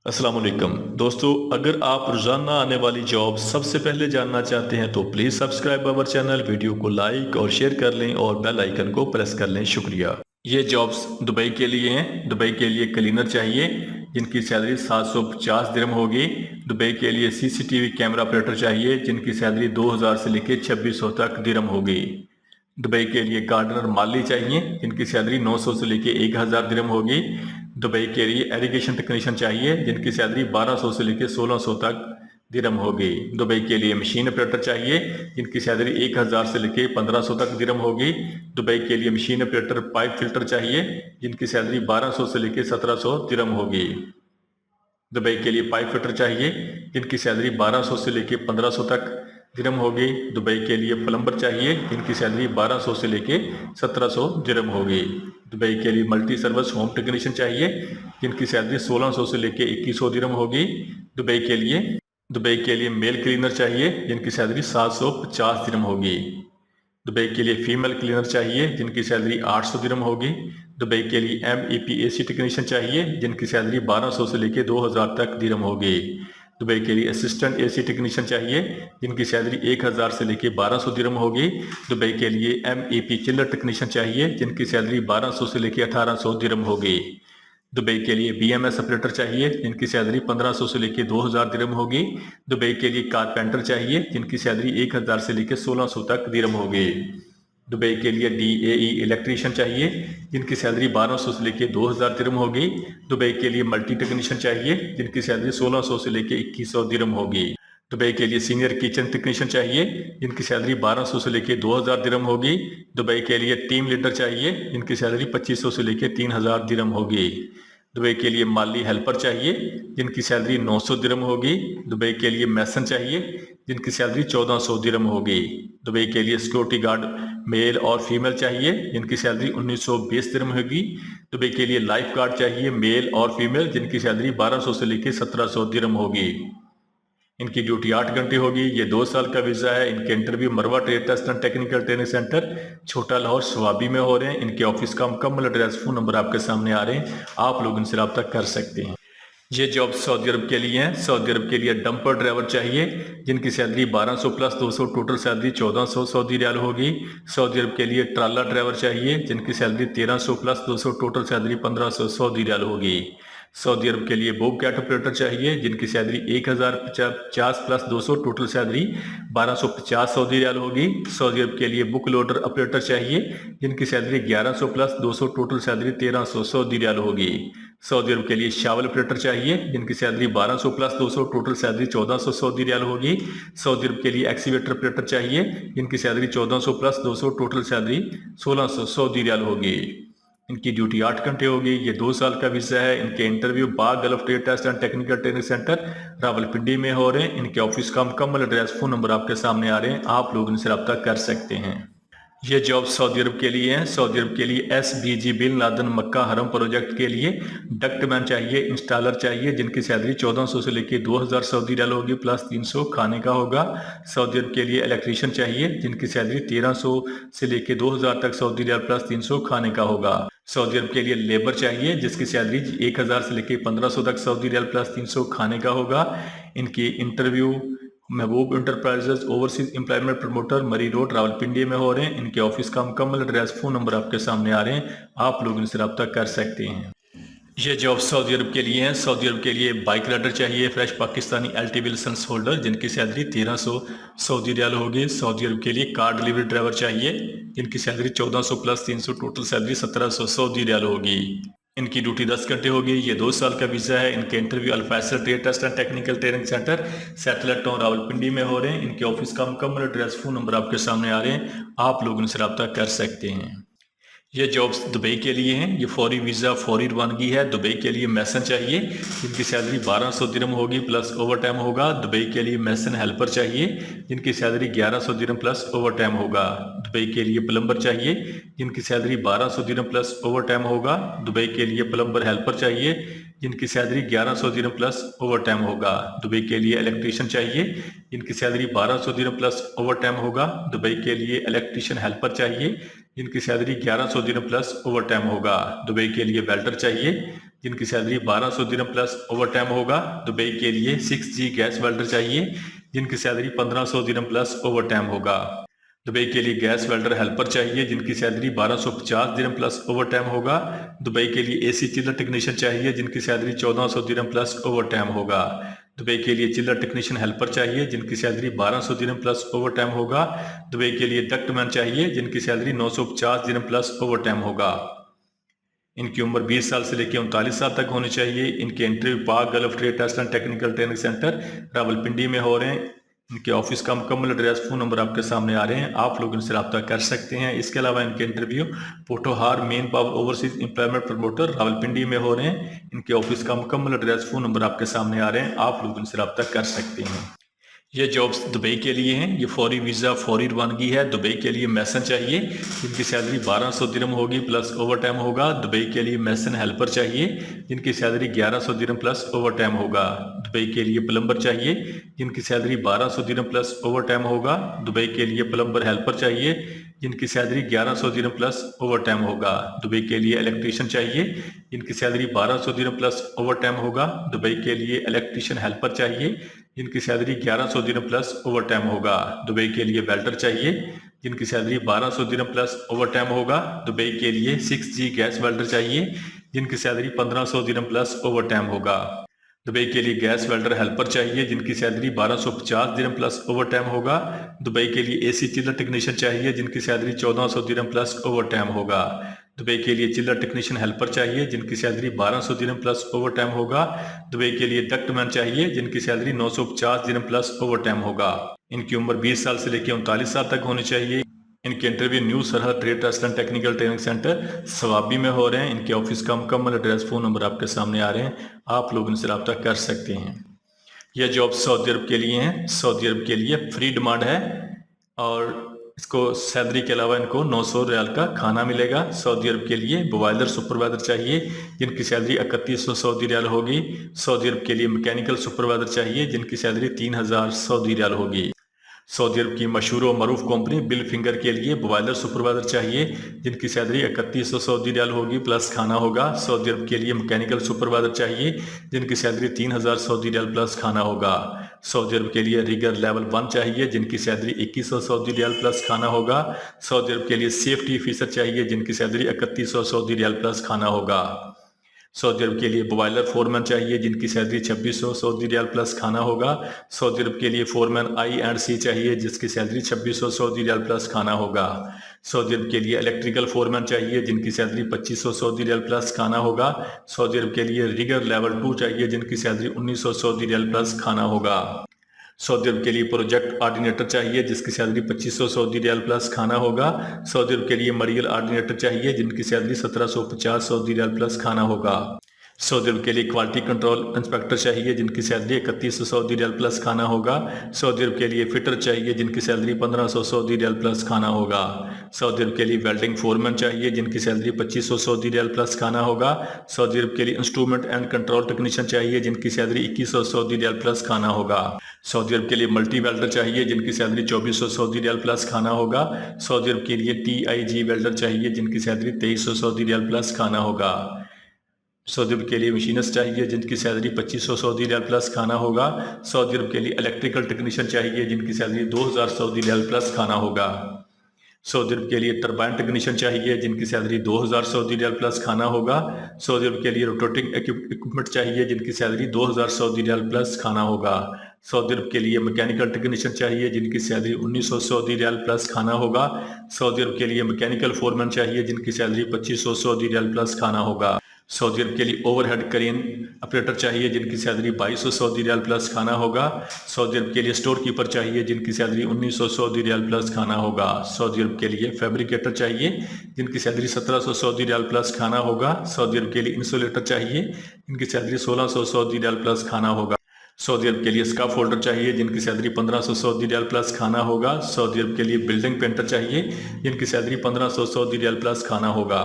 अस्सलाम वालेकुम दोस्तों, अगर आप रोज़ाना आने वाली जॉब सबसे पहले जानना चाहते हैं तो please subscribe our channel, video को लाइक और शेयर कर लें और बेल आइकन को प्रेस कर लें। शुक्रिया। ये जॉब्स दुबई के लिए हैं। दुबई के लिए क्लीनर चाहिए जिनकी सैलरी 750 दिरहम होगी। दुबई के लिए सीसीटीवी कैमरा ऑपरेटर चाहिए जिनकी सैलरी 2000 से लेकर 2600 तक दिरहम होगी। दुबई के लिए गार्डनर माली चाहिए जिनकी सैलरी 900 से लेके 1000 दिरहम होगी। दुबई के लिए एरीगेशन टेक्नीशियन चाहिए जिनकी सैलरी 1200 से लेके 1600 तक दिरहम होगी। दुबई के लिए मशीन ऑपरेटर चाहिए जिनकी सैलरी 1000 से लेके 1500 तक दिरहम होगी। दुबई के लिए मशीन ऑपरेटर पाइप फिल्टर चाहिए जिनकी सैलरी 1200 से लेके 1700 दिरहम होगी। दुबई के लिए पाइप फिटर चाहिए जिनकी सैलरी 1200 से लेके 1500 तक दिरहम होगी। दुबई के लिए प्लम्बर चाहिए जिनकी सैलरी 1200 से लेके 1700 दिरहम होगी। दुबई के लिए मल्टी सर्विस होम टेक्नीशियन चाहिए जिनकी सैलरी 1600 से लेके 2100 दिरहम होगी। दुबई के लिए मेल क्लीनर चाहिए जिनकी सैलरी 750 दिरहम होगी। दुबई के लिए फीमेल क्लीनर चाहिए जिनकी सैलरी 800 दिरहम होगी। दुबई के लिए MEP AC टेक्नीशियन चाहिए जिनकी सैलरी 1200 से लेकर 2000 तक दिरहम होगी। दुबई के लिए असिस्टेंट AC टेक्नीशियन चाहिए जिनकी सैलरी 1000 से लेकर 1200 दिरहम होगी। दुबई के लिए MEP चिल्लर टेक्नीशियन चाहिए जिनकी सैलरी 1200 से लेकर 1800 दिरहम होगी। दुबई के लिए BMS ऑपरेटर चाहिए जिनकी सैलरी 1500 से लेकर 2000 दिरहम होगी। दुबई के लिए कारपेंटर चाहिए जिनकी सैलरी 1000 से लेकर 1600 तक दिरहम होगी। दुबई के लिए DAE इलेक्ट्रीशियन चाहिए जिनकी सैलरी 1200 से लेकर 2000 दिरहम होगी। दुबई के लिए मल्टी टेक्नीशियन चाहिए जिनकी सैलरी 1600 से लेकर 2100 दिरहम होगी। दुबई के लिए सीनियर किचन टेक्नीशियन चाहिए जिनकी सैलरी 1200 से लेकर 2000 दिरहम होगी। दुबई के लिए टीम लीडर चाहिए जिनकी सैलरी 2500 से लेकर 3000 दिरहम होगी। दुबई के लिए माली हेल्पर चाहिए जिनकी सैलरी 900 दिरहम होगी। दुबई के लिए मैसन चाहिए जिनकी सैलरी 1400 दिरहम होगी। दुबई के लिए सिक्योरिटी गार्ड मेल और फीमेल चाहिए जिनकी सैलरी 1920 दिरहम होगी। दुबई के लिए लाइफ गार्ड चाहिए मेल और फीमेल जिनकी सैलरी 1200 से लेकर 1700 दिरहम होगी। इनकी ड्यूटी 8 घंटे होगी। ये 2 साल का वीज़ा है। इनके interview Marwa trade test and technical training centre Chhota Lahore Swabi में हो रहे हैं। इनके ऑफिस का मुकम्मल एड्रेस, फ़ोन नंबर आपके सामने आ रहे हैं, आप लोग इनसे रब्ता कर सकते हैं। ये जॉब सऊदी अरब के लिए है। सऊदी अरब के लिए डंपर ड्राइवर चाहिए जिनकी salary 1200 plus 200, total salary 1400 Saudi riyal होगी। सऊदी अरब के लिए ट्राला ड्राइवर चाहिए जिनकी salary 1300 plus 200, total salary 1500 Saudi riyal होगी। सऊदी अरब के लिए बोब कैट ऑपरेटर चाहिए जिनकी salary 1050 plus 200, total salary 1250 Saudi riyal होगी। सऊदी अरब के लिए बुक लोडर ऑपरेटर चाहिए जिनकी salary 1100 plus 200, total salary 1300 Saudi riyal होगी। सऊदी अरब के लिए शावल ऑपरेटर चाहिए जिनकी salary 1200 plus 200, total salary 1400 Saudi riyal होगी। सऊदी अरब के लिए एक्सीवेटर ऑपरेटर चाहिए जिनकी salary 1400 plus 200, total salary 1600 Saudi riyal होगी। इनकी ड्यूटी 8 घंटे होगी। ये 2 साल का वीज़ा है। इनके interview Bagh Gulf trade test and technical training centre Rawalpindi में हो रहे हैं। इनके ऑफिस का मुकम्मल एड्रेस, फ़ोन नंबर आपके सामने आ रहे हैं, आप लोग इनसे रब्ता कर सकते हैं। ये जॉब सऊदी अरब के लिए है। सऊदी अरब के लिए SBG बिन लादेन मक्का हरम प्रोजेक्ट के लिए डक्टमैन चाहिए, इंस्टॉलर चाहिए जिनकी सैलरी 1400 से लेकर 2000 सऊदी रियाल होगी, प्लस 300 खाने का होगा। सऊदी अरब के लिए इलेक्ट्रीशियन चाहिए जिनकी सैलरी 1300 से लेकर 2000 तक सऊदी रियाल, प्लस 300 खाने का होगा। सऊदी अरब के लिए लेबर चाहिए जिसकी सैलरी 1000 से लेकर 1500 तक सऊदी रियाल, प्लस 300 खाने का होगा। इनकी इंटरव्यू महबूब इंटरप्राइजेज ओवरसीज एम्प्लॉयमेंट प्रमोटर मरी रोड रावलपिंडी में हो रहे हैं। इनके ऑफिस का मुकम्मल एड्रेस, फ़ोन नंबर आपके सामने आ रहे हैं, आप लोग इनसे रब्ता कर सकते हैं। ये जॉब सऊदी अरब के लिए है। सऊदी अरब के लिए बाइक राइडर चाहिए, fresh Pakistani LTV licence holder जिनकी सैलरी 1300 सऊदी रियाल होगी। सऊदी अरब के लिए कार डिलीवरी ड्राइवर चाहिए जिनकी salary 1400 plus 300, total salary 1700 Saudi riyal होगी। इनकी ड्यूटी 10 घंटे होगी। ये 2 साल का वीज़ा है। इनके interview Al-Faisal trade test and technical training centre satellite town Rawalpindi में हो रहे हैं। इनके ऑफिस का मुकम्मल एड्रेस, फ़ोन नंबर आपके सामने आ रहे हैं, आप लोग इनसे रब्ता कर सकते हैं। ये जॉब्स दुबई के लिए हैं। ये फौरी वीज़ा फौरी रवानगी है। दुबई के लिए मैसन चाहिए जिनकी सैलरी 1200 दिरहम होगी, प्लस ओवर टाइम होगा। दुबई के लिए मैसन हेल्पर चाहिए जिनकी सैलरी 1100 दिरहम प्लस ओवर टाइम होगा। दुबई के लिए प्लम्बर चाहिए जिनकी सैलरी 1200 दिरहम प्लस ओवर टाइम होगा। दुबई के लिए प्लम्बर हेल्पर चाहिए जिनकी सैलरी 1100 दिरहम प्लस ओवर टाइम होगा। दुबई के लिए इलेक्ट्रीशियन चाहिए जिनकी सैलरी 1200 दिरहम प्लस ओवर टाइम होगा। दुबई के लिए इलेक्ट्रीशियन हेल्पर चाहिए जिनकी सैलरी 1100 दिरहम प्लस ओवर टाइम होगा। दुबई के लिए वेल्डर चाहिए जिनकी सैलरी 1200 दिरहम प्लस ओवर टाइम होगा। दुबई के लिए 6G गैस वेल्डर चाहिए जिनकी सैलरी 1500 दिरहम प्लस ओवर टाइम होगा। दुबई के लिए गैस वेल्डर हेल्पर चाहिए जिनकी सैलरी 1250 दिरहम प्लस ओवर टाइम होगा। दुबई के लिए एसी चिलर टेक्नीशियन चाहिए जिनकी सैलरी 1400 दिरहम प्लस ओवर टाइम होगा। दुबई के लिए चिलर टेक्नीशियन हेल्पर चाहिए जिनकी सैलरी 1200 दिरहम प्लस ओवर टाइम होगा। दुबई के लिए डक्टमैन चाहिए जिनकी सैलरी 950 दिरहम प्लस ओवर टाइम होगा। इनकी उम्र 20 साल से लेकर 39 साल तक होनी चाहिए। इनके interview Pak Gulf trade test and technical training centre Rawalpindi में हो रहे हैं। इनके ऑफिस का मुकम्मल एड्रेस, फ़ोन नंबर आपके सामने आ रहे हैं, आप लोग इनसे रब्ता कर सकते हैं। इसके अलावा इनके interview Potohar manpower overseas employment promoter Rawalpindi में हो रहे हैं। इनके ऑफिस का मुकम्मल एड्रेस, फ़ोन नंबर आपके सामने आ रहे हैं, आप लोग इनसे रब्ता कर सकते हैं। ये जॉब्स दुबई के लिए हैं। ये फौरी वीज़ा फौरी रवानगी है। दुबई के लिए मैसन चाहिए जिनकी सैलरी 1200 दिरहम होगी प्लस ओवर टाइम होगा। दुबई के लिए मैसन हेल्पर चाहिए जिनकी सैलरी 1100 दिरहम प्लस ओवर टाइम होगा। दुबई के लिए प्लम्बर चाहिए जिनकी सैलरी 1200 दिरहम प्लस ओवर टाइम होगा। दुबई के लिए प्लम्बर हेल्पर चाहिए जिनकी सैलरी 1100 दिरहम प्लस ओवर टाइम होगा। दुबई के लिए इलेक्ट्रीशियन चाहिए जिनकी सैलरी 1200 दिरहम प्लस ओवर टाइम होगा। दुबई के लिए इलेक्ट्रीशियन हेल्पर चाहिए जिनकी सैलरी 1100 दिरहम प्लस ओवर टाइम होगा। दुबई के लिए वेल्डर चाहिए जिनकी सैलरी 1200 दिरहम प्लस ओवर टाइम होगा। दुबई के लिए 6G गैस वेल्डर चाहिए जिनकी सैलरी 1500 दिरहम प्लस ओवर टाइम होगा। दुबई के लिए गैस वेल्डर हेल्पर चाहिए जिनकी सैलरी 1250 दिरहम प्लस ओवर टाइम होगा। दुबई के लिए एसी चिलर टेक्नीशियन चाहिए जिनकी सैलरी 1400 दिरहम प्लस ओवर टाइम होगा। दुबई के लिए चिलर टेक्नीशियन हेल्पर चाहिए जिनकी सैलरी 1200 दिरहम प्लस ओवर टाइम होगा। दुबई के लिए डक्टमैन चाहिए जिनकी सैलरी 950 दिरहम प्लस ओवर टाइम होगा। इनकी उम्र 20 साल से लेकर 39 साल तक होनी चाहिए। इनके interview new Sarhad trade test and technical training centre Swabi में हो रहे हैं। इनके ऑफिस का मुकम्मल एड्रेस, फ़ोन नंबर आपके सामने आ रहे हैं, आप लोग इनसे रब्ता कर सकते हैं। यह जॉब सऊदी अरब के लिए हैं। सऊदी अरब के लिए फ्री डिमांड है और इसको सैलरी के अलावा इनको 900 रियाल का खाना मिलेगा। सऊदी अरब के लिए बॉयलर सुपरवाइजर चाहिए जिनकी सैलरी 3100 सऊदी रियाल होगी। सऊदी अरब के लिए मैकेनिकल सुपरवाइजर चाहिए जिनकी सैलरी 3000 सऊदी रियाल होगी। सऊदी अरब की मशहूर और मरूफ कंपनी बिल फिंगर के लिए बॉयलर सुपरवाइजर चाहिए जिनकी सैलरी 3100 सऊदी रियाल होगी प्लस खाना होगा। सऊदी अरब के लिए मैकेनिकल सुपरवाइजर चाहिए जिनकी सैलरी 3000 सऊदी रियाल प्लस खाना होगा। सऊदी अरब के लिए रिगर लेवल 1 चाहिए जिनकी सैलरी 2100 सऊदी रियाल प्लस खाना होगा। सऊदी अरब के लिए सेफ्टी ऑफिसर चाहिए जिनकी सैलरी 3100 सऊदी रियाल प्लस खाना होगा। सऊदी अरब के लिए बॉयलर फोरमैन चाहिए जिनकी सैलरी 2600 सऊदी रियाल प्लस खाना होगा। सऊदी अरब के लिए फोरमैन I&C चाहिए जिसकी सैलरी 2600 सऊदी रियाल प्लस खाना होगा। सऊदी अरब के लिए इलेक्ट्रिकल फोरमैन चाहिए जिनकी सैलरी 2500 सऊदी रियाल प्लस खाना होगा। सऊदी अरब के लिए रिगर लेवल 2 चाहिए जिनकी सैलरी 1900 सऊदी रियाल प्लस खाना होगा। सऊदी अरब के लिए प्रोजेक्ट ऑर्डिनेटर चाहिए जिसकी सैलरी 2500 सऊदी रियाल प्लस खाना होगा। सऊदी अरब के लिए मरियल ऑर्डिनेटर चाहिए जिनकी सैलरी 1750 सऊदी रियाल प्लस खाना होगा। सऊदी अरब के लिए क्वालिटी कंट्रोल इंस्पेक्टर चाहिए जिनकी सैलरी 3100 सऊदी रियाल प्लस खाना होगा। सऊदी अरब के लिए फिटर चाहिए जिनकी सैलरी 1500 सऊदी रियाल प्लस खाना होगा। सऊदी अरब के लिए वेल्डिंग फोरमैन चाहिए जिनकी सैलरी 2500 सऊदी रियाल प्लस खाना होगा। सऊदी अरब के लिए इंस्ट्रूमेंट एंड कंट्रोल टेक्नीशियन चाहिए जिनकी सैलरी 2100 सऊदी रियाल प्लस खाना होगा। सऊदी अरब के लिए मल्टी वेल्डर चाहिए जिनकी सैलरी 2400 सऊदी रियाल प्लस खाना होगा। सऊदी अरब के लिए TIG वेल्डर चाहिए जिनकी सैलरी 2300 सऊदी रियाल प्लस खाना होगा। सऊदी अरब के लिए मशीनिस्ट चाहिए जिनकी सैलरी 2500 सऊदी रियाल प्लस खाना होगा। सऊदी अरब के लिए इलेक्ट्रिकल टेक्नीशियन चाहिए जिनकी सैलरी 2000 सऊदी रियाल प्लस खाना होगा। सऊदी अरब के लिए टरबाइन टेक्नीशियन चाहिए जिनकी सैलरी 2000 सऊदी रियाल प्लस खाना होगा। सऊदी अरब के लिए रोटेटिंग इक्विपमेंट चाहिए जिनकी सैलरी 2000 सऊदी रियाल प्लस खाना होगा। सऊदी अरब के लिए मैकेनिकल टेक्नीशियन चाहिए जिनकी सैलरी 1900 सऊदी रियाल प्लस खाना होगा। सऊदी अरब के लिए मैकेनिकल फोरमैन चाहिए जिनकी सैलरी 2500 सऊदी रियाल प्लस खाना होगा। सऊदी अरब के लिए ओवरहेड क्रेन ऑपरेटर चाहिए जिनकी सैलरी 2200 सऊदी रियाल प्लस खाना होगा। सऊदी अरब के लिए स्टोर कीपर चाहिए जिनकी सैलरी 1900 सऊदी रियाल प्लस खाना होगा। सऊदी अरब के लिए फैब्रिकेटर चाहिए जिनकी सैलरी 1700 सऊदी रियाल प्लस खाना होगा। सऊदी अरब के लिए इंसुलेटर चाहिए जिनकी सैलरी 1600 सऊदी रियाल प्लस खाना होगा। सऊदी अरब के लिए स्काफ होल्डर चाहिए जिनकी सैलरी 1500 सऊदी रियाल प्लस खाना होगा। सऊदी अरब के लिए बिल्डिंग पेंटर चाहिए जिनकी सैलरी 1500 सऊदी रियाल प्लस खाना होगा।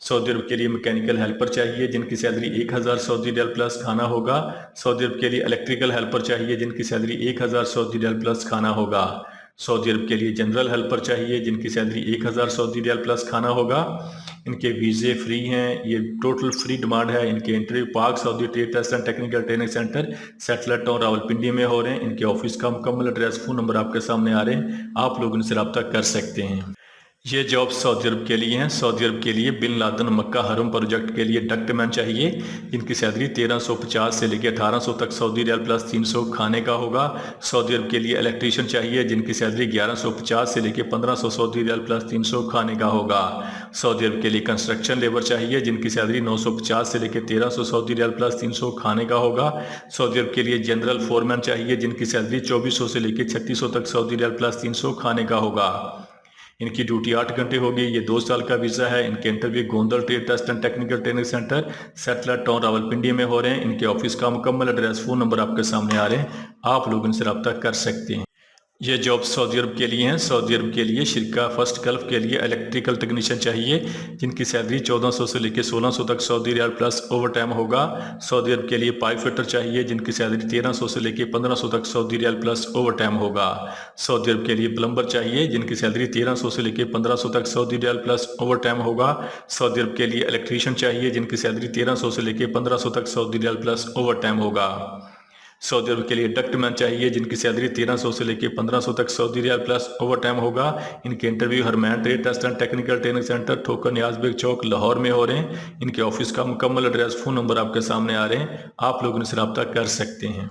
सऊदी अरब के लिए मैकेनिकल हेल्पर चाहिए जिनकी सैलरी 1000 सऊदी रियाल प्लस खाना होगा। सऊदी अरब के लिए इलेक्ट्रिकल हेल्पर चाहिए जिनकी सैलरी 1000 सऊदी रियाल प्लस खाना होगा। सऊदी अरब के लिए जनरल हेल्पर चाहिए जिनकी सैलरी 1000 सऊदी रियाल प्लस खाना होगा। इनके वीज़े फ्री हैं, ये टोटल फ्री डिमांड है। इनके interview Pak Saudi trade test and technical training centre satellite town Rawalpindi में हो रहे हैं। इनके ऑफिस का मुकम्मल एड्रेस, फ़ोन नंबर आपके सामने आ रहे हैं, आप लोग इनसे रब्ता कर सकते हैं। ये जॉब सऊदी अरब के लिए हैं। सऊदी अरब के लिए बिन लादेन मक्का हरम प्रोजेक्ट के लिए डक्टमैन चाहिए जिनकी सैलरी 1350 से लेकर 1800 तक सऊदी रियाल प्लस 300 खाने का होगा। सऊदी अरब के लिए इलेक्ट्रीशियन चाहिए जिनकी सैलरी 1150 से लेकर 1500 सऊदी रियाल प्लस 300 खाने का होगा। सऊदी अरब के लिए कंस्ट्रक्शन लेबर चाहिए जिनकी सैलरी 950 से लेकर 1300 सऊदी रियाल प्लस 300 खाने का होगा। सऊदी अरब के लिए जनरल फोरमैन चाहिए जिनकी सैलरी 2400 से लेकर 3600 तक सऊदी रियाल प्लस 300 खाने का होगा। इनकी ड्यूटी 8 घंटे होगी। ये 2 साल का वीज़ा है। इनके interview Gondal trade test and technical training centre satellite town Rawalpindi में हो रहे हैं। इनके ऑफिस का मुकम्मल एड्रेस, फ़ोन नंबर आपके सामने आ रहे हैं, आप लोग इनसे रब्ता कर सकते हैं। ये जॉब सऊदी अरब के लिए हैं। सऊदी अरब के लिए शिरका फर्स्ट गल्फ के लिए इलेक्ट्रिकल टेक्नीशियन चाहिए जिनकी सैलरी 1400 से लेकर 1600 तक Saudi riyal plus overtime होगा। सऊदी अरब के लिए पाइप फिटर चाहिए जिनकी सैलरी 1300 से लेकर 1500 तक Saudi riyal plus overtime होगा। सऊदी अरब के लिए प्लम्बर चाहिए जिनकी सैलरी 1300 से लेकर 1500 तक Saudi riyal plus overtime होगा। सऊदी अरब के लिए इलेक्ट्रीशियन चाहिए जिनकी सैलरी 1300 से लेकर 1500 तक Saudi riyal plus overtime होगा। सऊदी अरब के लिए डक्टमैन चाहिए जिनकी सैलरी 1300 से लेकर 1500 तक Saudi riyal plus overtime होगा। इनके interview Harman trade test and technical training centre Thokar Niaz चौक लाहौर में हो रहे हैं। इनके ऑफिस का मुकम्मल एड्रेस, फ़ोन नंबर आपके सामने आ रहे हैं, आप लोग इनसे रब्ता कर सकते हैं।